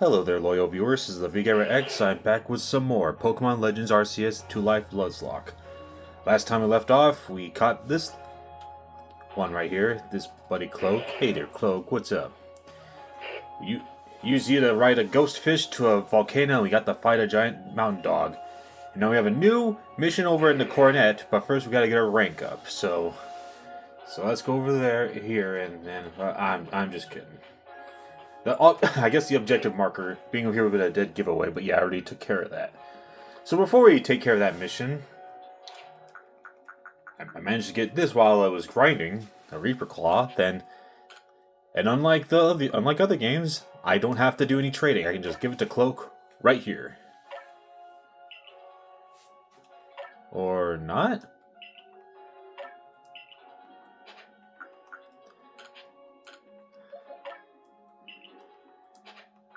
Hello there, loyal viewers. This is the Coronet X. I'm back with some more Pokemon Legends Arceus 2-Life Nuzlocke. Last time we left off, we caught this one right here, this buddy Cloak. Hey there, Cloak. What's up? You used you to ride a ghost fish to a volcano. We got to fight a giant mountain dog. And now we have a new mission over in the Coronet, but first we got to get our rank up. So let's go over there here, and then I'm just kidding. I guess the objective marker being here with a dead giveaway, but yeah, I already took care of that. So before we take care of that mission, I managed to get this while I was grinding a Reaper Claw. And unlike other games, I don't have to do any trading. I can just give it to Cloak right here, or not.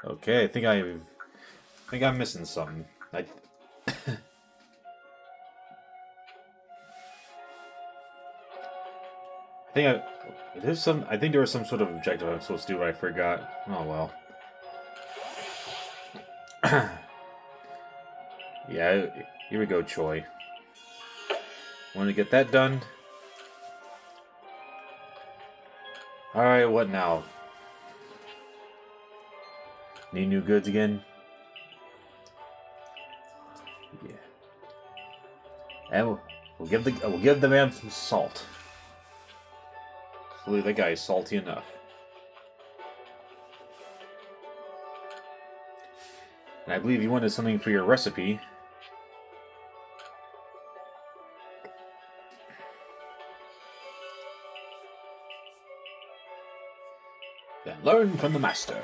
Okay, I think I'm missing something. I think there was some sort of objective I'm supposed to do, but I forgot. Oh well. Yeah, here we go, Choi. Want to get that done? Alright, what now? Need new goods again? Yeah. And we'll give the man some salt. I believe that guy is salty enough. And I believe you wanted something for your recipe. Then learn from the master.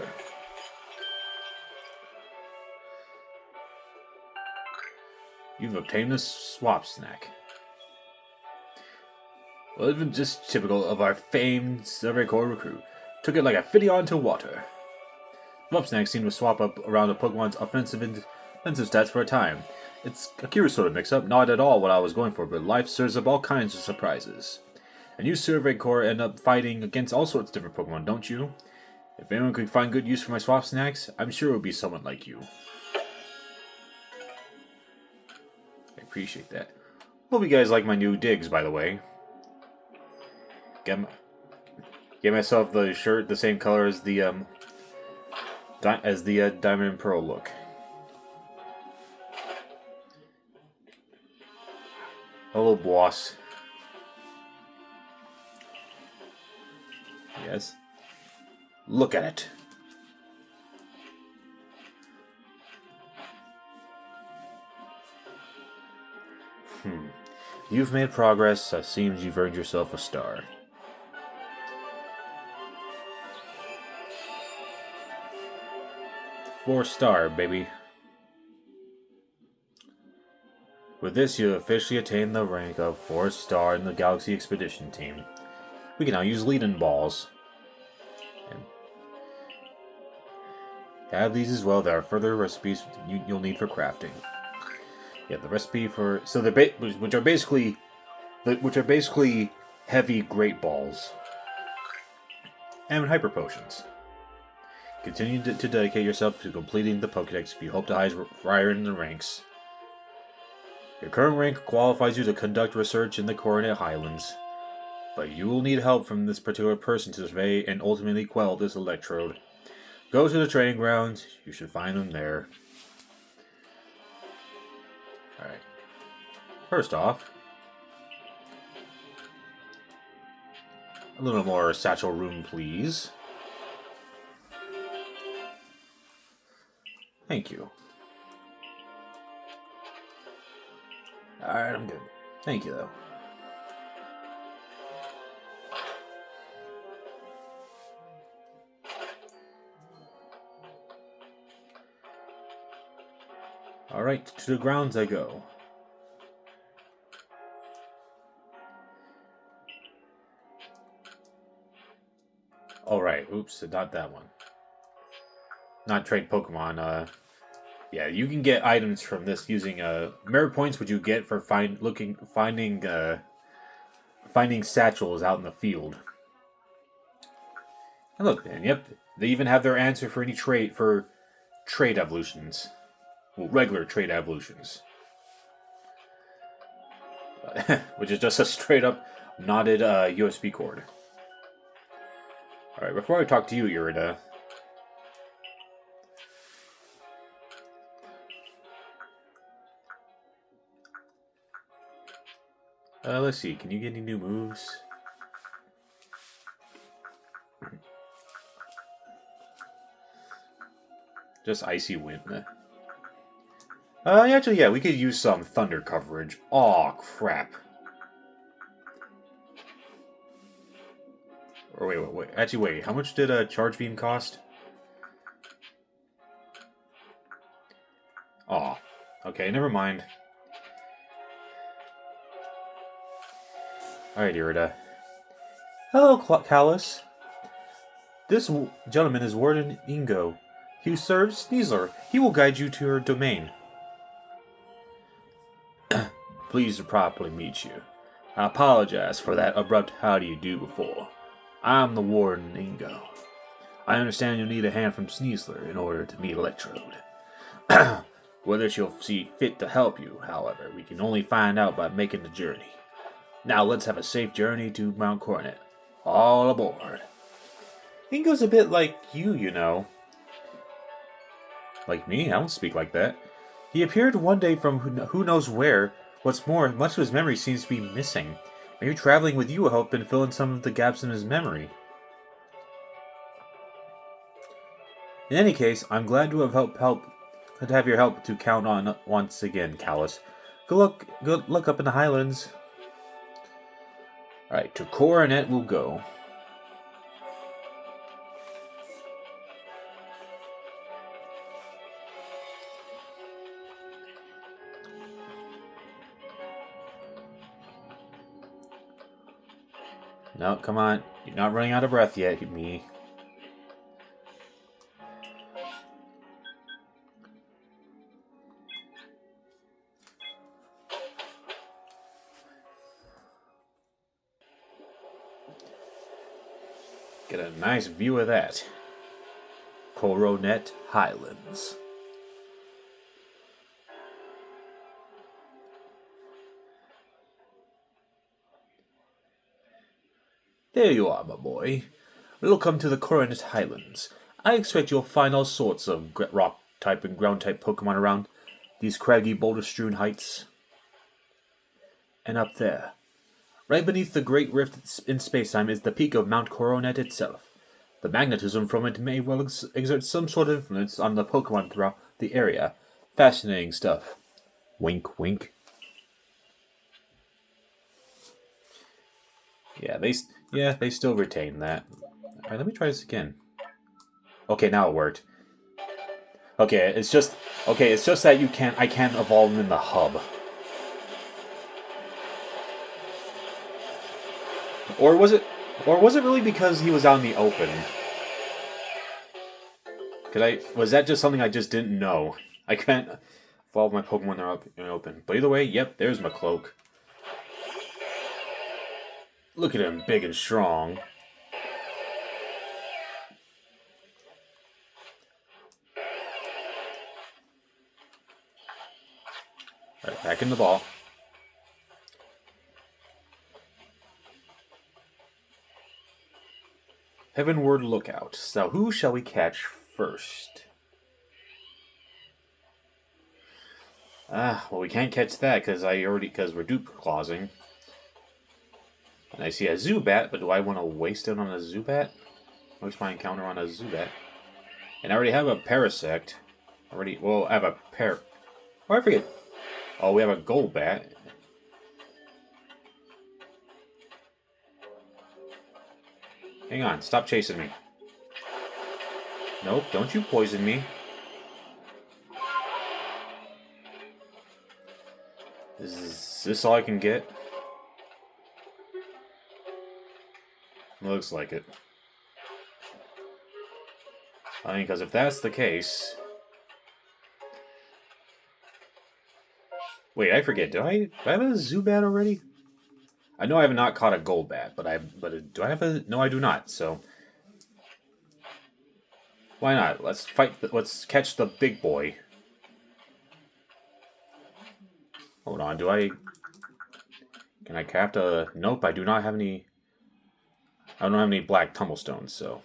You've obtained a swap snack. Well, even just typical of our famed Survey Corps recruit. Took it like a fitty onto water. Swap snacks seem to swap up around a Pokemon's offensive and defensive stats for a time. It's a curious sort of mix-up, not at all what I was going for, but life serves up all kinds of surprises. And you Survey Corps end up fighting against all sorts of different Pokemon, don't you? If anyone could find good use for my swap snacks, I'm sure it would be someone like you. Appreciate that. Hope you guys like my new digs, by the way. Get myself the shirt the same color as the Diamond and Pearl look. Hello, boss. Yes. Look at it. You've made progress. It seems you've earned yourself a star. 4-star, baby. With this, you officially attain the rank of 4-star in the Galaxy Expedition team. We can now use lead-in balls. And have these as well. There are further recipes you'll need for crafting. Yeah, the recipe for which are basically heavy great balls and hyper potions. Continue to dedicate yourself to completing the Pokédex if you hope to higher in the ranks. Your current rank qualifies you to conduct research in the Coronet Highlands, but you will need help from this particular person to survey and ultimately quell this electrode. Go to the training grounds. You should find them there. Alright. First off, a little more satchel room, please. Thank you. Alright, I'm good. Thank you, though. Alright, to the grounds I go. Alright, oops, not that one. Not trade Pokemon, yeah, you can get items from this using, merit points which you get for finding satchels out in the field. And look, and yep, they even have their answer for any trait, for trade evolutions. Well, regular trade evolutions. Which is just a straight up knotted USB cord. Alright, before I talk to you, Irida. Let's see, can you get any new moves? Just Icy Wind. Actually, yeah, we could use some Thunder coverage. Aw, crap. Or wait. Actually, wait. How much did a Charge Beam cost? Aw. Okay, never mind. Alright, Irida. Hello, Callus. This gentleman is Warden Ingo. He serves Sneasler. He will guide you to her domain. Pleased to properly meet you. I apologize for that abrupt how do you do before. I'm the Warden Ingo. I understand you'll need a hand from Sneasler in order to meet Electrode. Whether she'll see fit to help you, however, we can only find out by making the journey. Now let's have a safe journey to Mount Coronet. All aboard. Ingo's a bit like you know. Like me? I don't speak like that. He appeared one day from who knows where. What's more, much of his memory seems to be missing. Maybe traveling with you will help him fill in some of the gaps in his memory. In any case, I'm glad to have your help to count on once again, Callus. Good luck up in the Highlands. Alright, to Coronet we'll go. No, come on. You're not running out of breath yet, me. Get a nice view of that. Coronet Highlands. There you are, my boy. Welcome to the Coronet Highlands. I expect you'll find all sorts of rock-type and ground-type Pokemon around these craggy, boulder-strewn heights. And up there, right beneath the Great Rift in space-time, is the peak of Mount Coronet itself. The magnetism from it may well exert some sort of influence on the Pokemon throughout the area. Fascinating stuff. Wink, wink. Yeah, they still retain that. Alright, let me try this again. Okay, now it worked. Okay, it's just that I can't evolve them in the hub. Or was it really because he was out in the open? Was that just something I just didn't know? I can't evolve my Pokemon when they're up in the open. But either way, yep, there's my cloak. Look at him, big and strong. Alright, back in the ball. Heavenward Lookout. So who shall we catch first? Well, we can't catch that because we're dupe clausing. And I see a Zubat, but do I want to waste it on a Zubat? Waste my encounter on a Zubat. And I already have a Parasect. I have a Oh, I forget. Oh, we have a Golbat. Hang on, stop chasing me. Nope, don't you poison me. Is this all I can get? Looks like it. I mean, because if that's the case... Wait, I forget. Do I have a Zubat already? I know I have not caught a Golbat, but do I have a... No, I do not, so... Why not? Let's fight. Let's catch the big boy. Hold on. Can I craft a? Nope. I do not have any. I don't have any black tumblestones. So.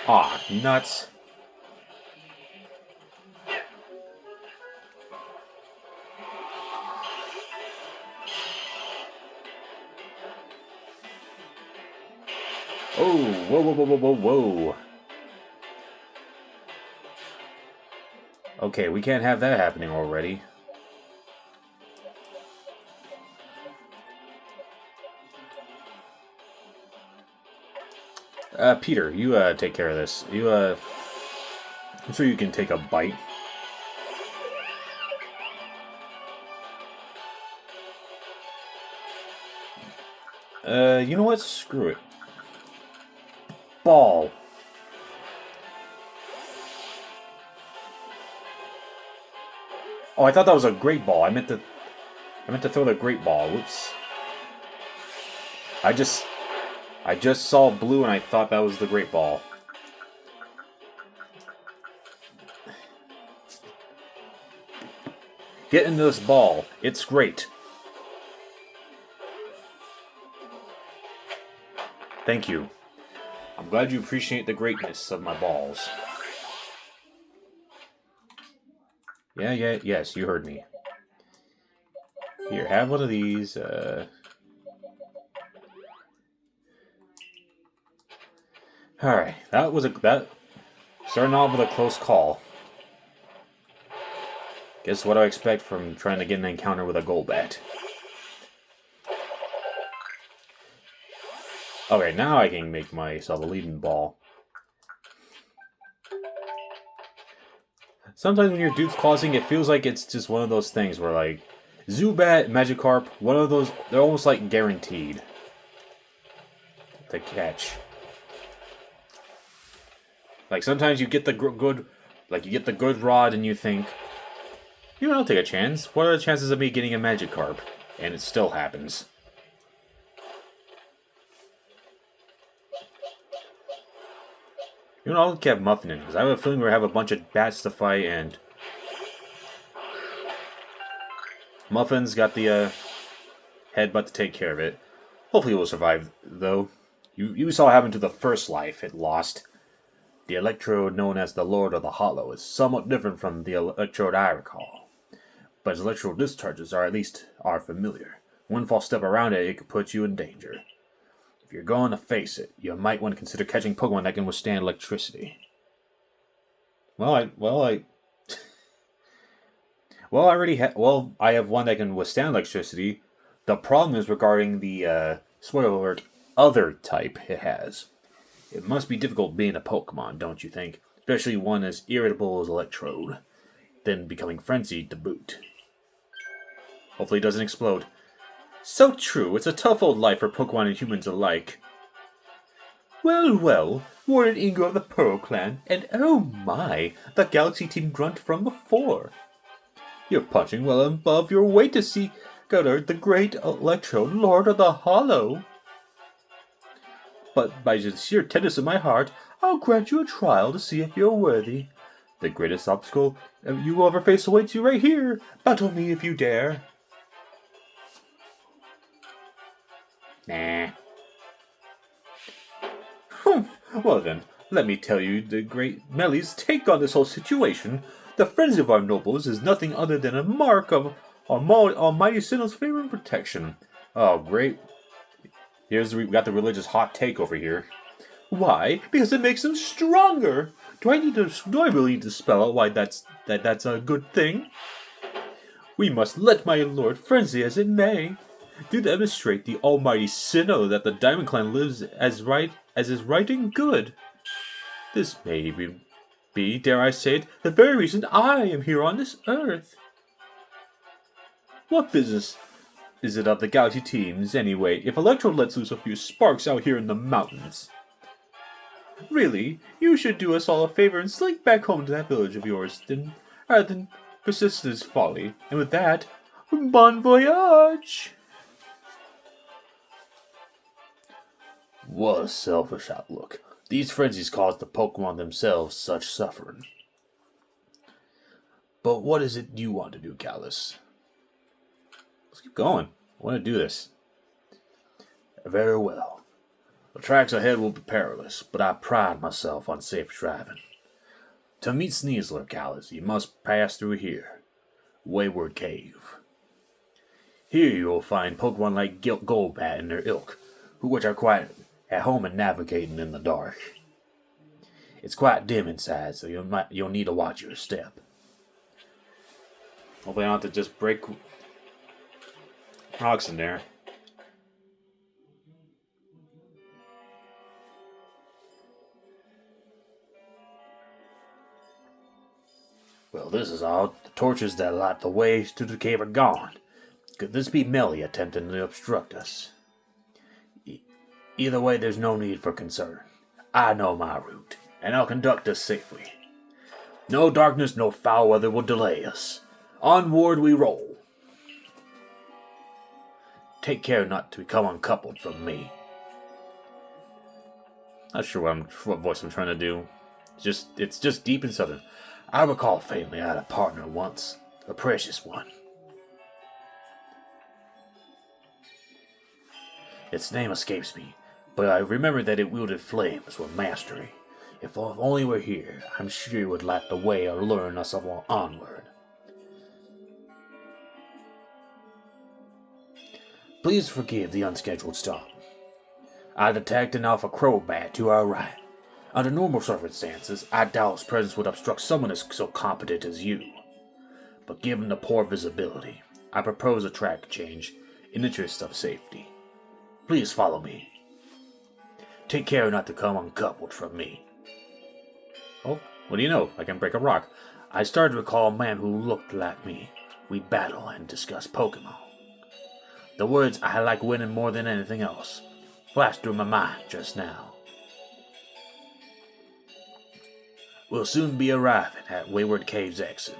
Ah, nuts. Oh, whoa, whoa, whoa, whoa, whoa, whoa. Okay, we can't have that happening already. Peter, you, take care of this. I'm sure you can take a bite. You know what? Screw it. Ball. Oh, I thought that was a great ball. I meant to throw the great ball. Whoops. I just saw blue and I thought that was the great ball. Get into this ball. It's great. Thank you. I'm glad you appreciate the greatness of my balls. Yeah, yes, you heard me. Here, have one of these, Alright, that starting off with a close call. Guess what I expect from trying to get an encounter with a Golbat. Okay, now I can make myself a leading ball. Sometimes when you're dude's clausing, it feels like it's just one of those things where, like, Zubat, Magikarp, one of those, they're almost like guaranteed to catch. Like, sometimes you get the good rod and you think, you know, I'll take a chance. What are the chances of me getting a Magikarp? And it still happens. You know, I'll keep Muffin in, because I have a feeling we're going to have a bunch of bats to fight, and Muffin's got the headbutt to take care of it. Hopefully it will survive, though. You saw what happened to the first life it lost. The electrode known as the Lord of the Hollow is somewhat different from the electrode I recall. But its electrical discharges are familiar. One false step around it could put you in danger. If you're going to face it, you might want to consider catching Pokemon that can withstand electricity. I have one that can withstand electricity. The problem is regarding the, spoiler alert, other type it has. It must be difficult being a Pokemon, don't you think? Especially one as irritable as Electrode. Then becoming frenzied to boot. Hopefully it doesn't explode. So true, it's a tough old life for Pokemon and humans alike. Well, Warden Ingo of the Pearl Clan, and oh my, the Galaxy Team grunt from before. You're punching well above your weight to see Goddard, the great Electrode, Lord of the Hollow. But by the sheer tenderness of my heart, I'll grant you a trial to see if you're worthy. The greatest obstacle you will ever face awaits you right here. Battle me if you dare. Nah. Well then, let me tell you the great Melly's take on this whole situation. The frenzy of our nobles is nothing other than a mark of Almighty Sinnoh's favor and protection. Oh, great. We got the religious hot take over here. Why? Because it makes them stronger. Do I really need to spell out why that's a good thing? We must let my lord frenzy as it may, to demonstrate the almighty Sinnoh that the Diamond Clan lives as is right and good. This may even be, dare I say it, the very reason I am here on this earth. What business is it of the Galaxy Teams, anyway, if Electro lets loose a few sparks out here in the mountains? Really, you should do us all a favor and slink back home to that village of yours, rather than persist in this folly. And with that, bon voyage! What a selfish outlook. These frenzies cause the Pokemon themselves such suffering. But what is it you want to do, Callus? Let's keep going. I want to do this. Very well. The tracks ahead will be perilous, but I pride myself on safe driving. To meet Sneasler, Callus, you must pass through here. Wayward Cave. Here you will find Pokemon like Golbat and their ilk, which are quite at home in navigating in the dark. It's quite dim inside, so you'll need to watch your step. Hopefully I don't have to just break rocks in there. Well, this is odd. The torches that light the way to the cave are gone. Could this be Melly attempting to obstruct us? Either way, there's no need for concern. I know my route, and I'll conduct us safely. No darkness, no foul weather will delay us. Onward we roll. Take care not to become uncoupled from me. Not sure what voice I'm trying to do. It's just deep and southern. I recall faintly I had a partner once, a precious one. Its name escapes me, but I remember that it wielded flames with mastery. If only we're here, I'm sure it would light the way or luring us onward. Please forgive the unscheduled stop. I detect an alpha Crobat to our right. Under normal circumstances, I doubt its presence would obstruct someone as so competent as you. But given the poor visibility, I propose a track change in the interest of safety. Please follow me. Take care not to come uncoupled from me. Oh, what do you know? I can break a rock. I started to recall a man who looked like me. We battle and discuss Pokemon. The words "I like winning more than anything else" flashed through my mind just now. We'll soon be arriving at Wayward Cave's exit.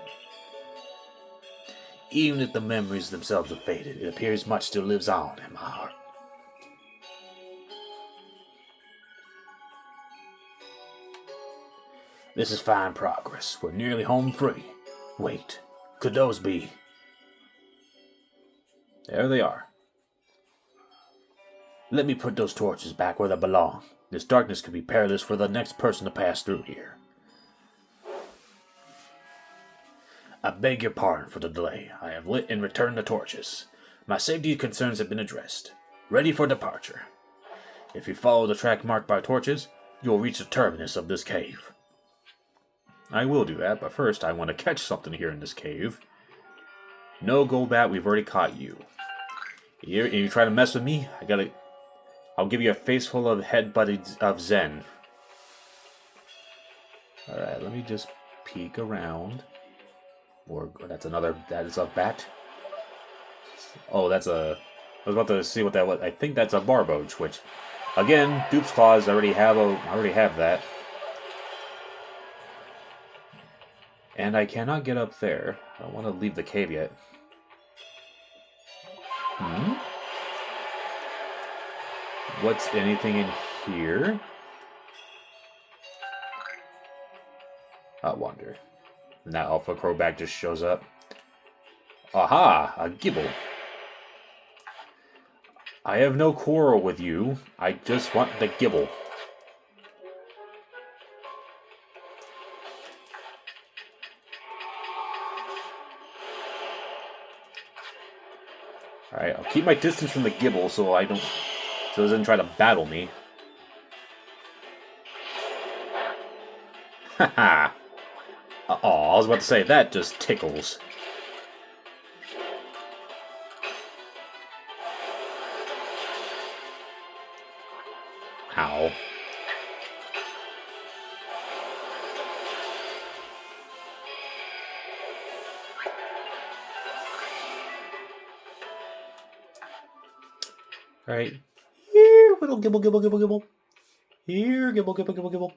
Even if the memories themselves have faded, it appears much still lives on in my heart. This is fine progress. We're nearly home free. Wait, could those be? There they are. Let me put those torches back where they belong. This darkness could be perilous for the next person to pass through here. I beg your pardon for the delay. I have lit and returned the torches. My safety concerns have been addressed. Ready for departure. If you follow the track marked by torches, you will reach the terminus of this cave. I will do that, but first I want to catch something here in this cave. No, Golbat, we've already caught you. You try to mess with me, I'll give you a face full of headbutted of Zen. Alright, let me just peek around. That is a bat. Oh, I was about to see what that was. I think that's a Barboach, which, again, Dupe's Claws, I already have that. And I cannot get up there. I don't want to leave the cave yet. What's anything in here? I wonder. And that Alpha Crobat just shows up. Aha! A Gibble. I have no quarrel with you. I just want the Gibble. Alright, I'll keep my distance from the Gibble so it doesn't try to battle me. Haha! I was about to say, that just tickles. Ow. Alright. Here, little Gibble, Gibble, Gibble, Gibble. Here, Gibble, Gibble, Gibble, Gibble.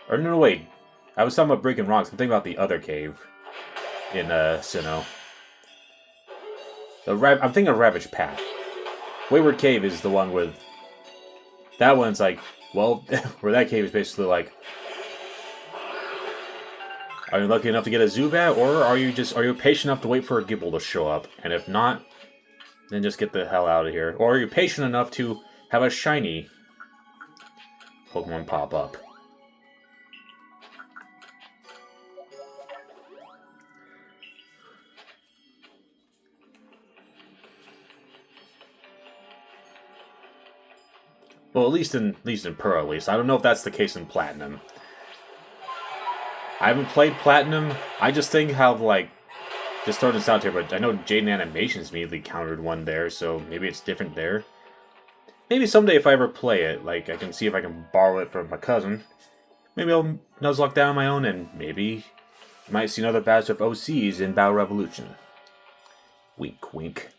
Or no, wait. I was talking about breaking rocks. I'm thinking about the other cave in Sinnoh. I'm thinking of Ravage Path. Wayward Cave is the one with... That one's like... Well, where that cave is basically like... Are you lucky enough to get a Zubat, or are you patient enough to wait for a Gibble to show up? And if not, then just get the hell out of here. Or are you patient enough to have a shiny Pokemon pop up? Well, at least in Pearl, at least. I don't know if that's the case in Platinum. I haven't played Platinum. I just think how, like, just throwing this out here, but I know Jaden Animations immediately countered one there, so maybe it's different there. Maybe someday if I ever play it, like, I can see if I can borrow it from my cousin. Maybe I'll Nuzlocke down on my own, and maybe you might see another batch of OCs in Battle Revolution. Wink, wink.